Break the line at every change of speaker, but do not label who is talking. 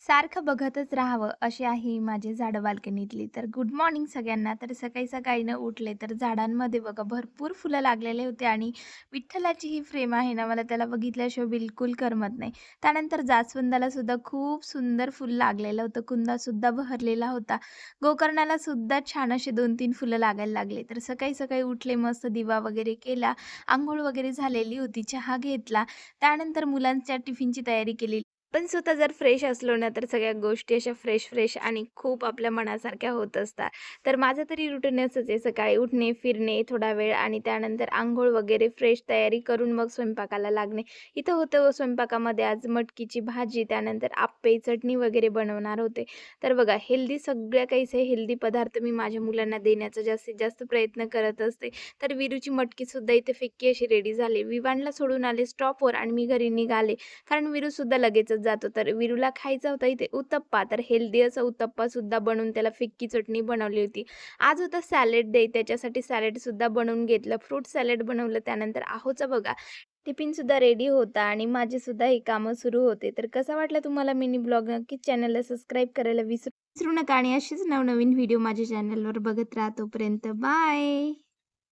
सारखं बघतच राहावं अशी आहे माझी झाडं बाल्कनीतली. तर गुड मॉर्निंग सगळ्यांना. तर सकाळी-सकाळी न उठले तर झाडांमध्ये बघा भरपूर फुलं लागलेले होते आणि विठ्ठलाची ही फ्रेम आहे ना, मला त्याला बघितल्याशिवाय बिलकुल करमत नाही. त्यानंतर जास्वंदाला सुद्धा खूप सुंदर फुल लागलेलं होतं. कुंदासुद्धा बहरलेला होता. गोकर्णाला सुद्धा छान असे 2-3 फुलं लागायला लागले. तर सकाळी-सकाळी उठले, मस्त दिवा वगैरे केला, अंघोळ वगैरे झालेली होती, चहा घेतला. त्यानंतर मुलांच्या टिफिनची तयारी केली. पण स्वतः जर फ्रेश असलो ना, तर सगळ्या गोष्टी अशा फ्रेश-फ्रेश आणि खूप आपल्या मनासारख्या होत असतात. तर माझं तरी रुटीन असंच आहे, सकाळी उठणे, फिरणे, थोडा वेळ आणि त्यानंतर अंघोळ वगैरे, फ्रेश तयारी करून मग स्वयंपाकाला लागणे. इथं होतं स्वयंपाकामध्ये आज मटकीची भाजी, त्यानंतर आप्पे, चटणी वगैरे बनवणार होते. तर बघा हेल्दी सगळ्या काहीसे हेल्दी पदार्थ मी माझ्या मुलांना देण्याचा जास्तीत जास्त प्रयत्न करत असते. तर विरूची मटकीसुद्धा इथे फिक्की अशी रेडी झाली. विवानला सोडून आले स्टॉपवर आणि मी घरी निघाले. कारण विरूसुद्धा लगेचच जातो. तर विरूला खायचा होता इथे उत्तप्पा, तर हेल्दी असा उत्तप्पासुद्धा बनवून त्याला फिक्की चटणी बनवली होती. आज होता सॅलड डे, त्याच्यासाठी सॅलडसुद्धा बनवून घेतलं. फ्रूट सॅलड बनवलं. त्यानंतर आहोचं बघा टिफिनसुद्धा रेडी होता आणि माझीसुद्धा ही कामं सुरू होते. तर कसा वाटला तुम्हाला मिनी ब्लॉग? नक्कीच चॅनलला सबस्क्राईब करायला विसरू विसरू नका आणि अशीच नवनवीन व्हिडिओ माझ्या चॅनलवर बघत राहा. तोपर्यंत बाय.